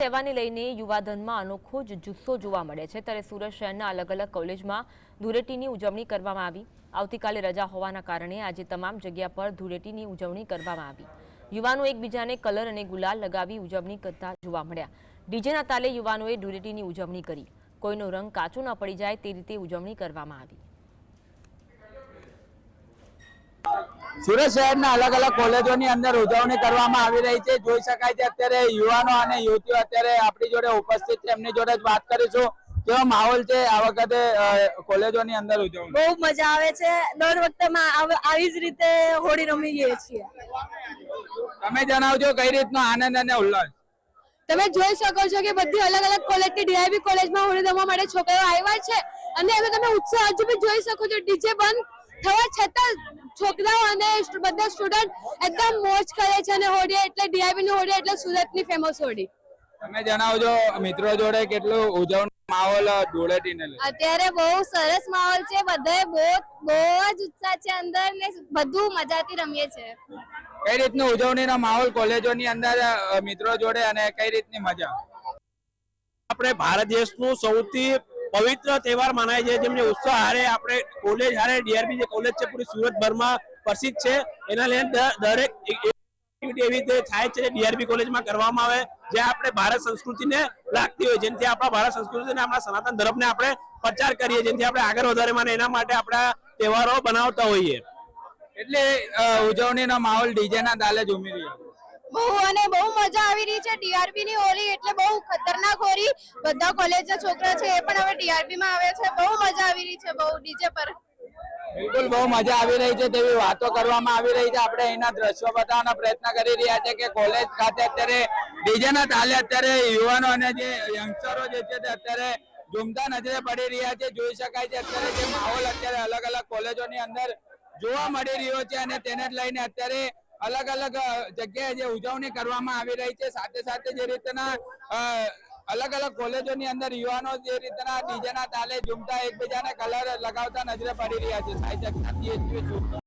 સેવાને લઈને યુવાધનમાં અનોખો જ જુસ્સો જોવા મળે છે ત્યારે સુરત શહેરના અલગ અલગ કોલેજમાં ધૂળેટીની ઉજવણી કરવામાં આવી। આવતીકાલે રજા હોવાના કારણે આજે તમામ જગ્યા પર ધૂળેટીની ઉજવણી કરવામાં આવી। યુવાનો એકબીજાને કલર અને ગુલાલ લગાવી ઉજવણી કરતા જોવા મળ્યા। ડીજેના તાલે યુવાનોએ ધૂળેટીની ઉજવણી કરી। કોઈનો રંગ કાચો ન પડી જાય તે રીતે ઉજવણી કરવામાં આવી। સુરત શહેરના અલગ અલગ કોલેજોની અંદર ઉજવણી કરવામાં આવી રહી છે। જોઈ શકાય છે અત્યારે યુવાનો અને યુવતીઓ અત્યારે આપણી જોડે ઉપસ્થિત છે, એમની જોડે જ વાત કરીશું। કેવો માહોલ છે આ વખતે કોલેજોની અંદર ઉજવણી? બહુ મજા આવે છે। દર વખતે આવી જ રીતે હોળી રમીએ છીએ। તમે જણાવજો કઈ રીતનો આનંદ અને ઉલ્લાસ? તમે જોઈ શકો છો કે બધી અલગ અલગ કોલેજની ડીઆઈબી કોલેજમાં હોળી રમવા માટે છોકરાઓ આવ્યા છે અને એમાં તમે ઉત્સાહ હજુ બી જોઈ શકો છો। ડીજે બંધ થવા છતાં છોકરાઓ અને બધા સ્ટુડન્ટ એકદમ મોજ કરે છે અને હોળી એટલે ડીઆઈબી ની હોળી એટલે સુરતની ફેમસ હોળી। તમે જણાવજો મિત્રો જોડે કેટલું ઉજવણી માહોલ ધૂળેટીને લઈને? અત્યારે બહુ સરસ માહોલ છે। બધાએ બહુ જ ઉત્સાહ છે અંદર ને બધું મજાથી રમીએ છે। કઈ રીતનું ઉજવણીનો માહોલ કોલેજોની અંદર મિત્રો જોડે અને કઈ રીતની મજા? આપણે ભારત દેશનું સૌથી પવિત્ર તહેવાર મનાય છે, જેમને ઉત્સાહ હારે આપણે કોલેજ હારે ડીઆરબી જે કોલેજ છે પૂરી સુરતભરમાં પ્રસિદ્ધ છે। એના લઈને દરેક એક્ટિવિટી એવી રીતે થાય છે ડીઆરબી કોલેજમાં કરવામાં આવે જે આપણે ભારત સંસ્કૃતિને લાગતી હોય, જેનાથી આપણા ભારત સંસ્કૃતિને આપણા સનાતન ધર્મને આપણે પ્રચાર કરીએ, જેનાથી આપણે આગળ વધારે માને એના માટે આપણા તહેવારો બનાવતા હોઈએ। એટલે ઉજવણીનો માહોલ ડીજેના તાલે જ ઉમી રહ્યો? બહુ મજા આવી રહી છે। ડીઆરબી ની હોળી એટલે બહુ ખતરનાક હોળી। બધા કોલેજના છોકરા છે એ પણ હવે ડીઆરબી માં આવે છે। બહુ મજા આવી રહી છે, બહુ ડીજે પર બિલકુલ બહુ મજા આવી રહી છે તેવી વાતો કરવામાં આવી રહી છે। આપણે એના દ્રશ્યો બતાવવાનો પ્રયત્ન કરી રહ્યા છે કે કોલેજ ખાતે અત્યારે ડીજેના તાલે અત્યારે યુવાનો અને જે યંગસ્ટરો જે છે તે અત્યારે ઝૂમતા નજરે પડી રહ્યા છે। જોઈ શકાય છે અત્યારે જે માહોલ અત્યારે અલગ અલગ કોલેજોની અંદર જોવા મળી રહ્યો છે અને તેને જ લઈને અત્યારે અલગ અલગ જગ્યાએ જે ઉજવણી કરવામાં આવી રહી છે, સાથે સાથે જે રીતના અલગ અલગ કોલેજોની અંદર યુવાનો જે રીતના ડીજેના તાલે ઝૂમતા એકબીજાને કલર લગાવતા નજરે પડી રહ્યા છે।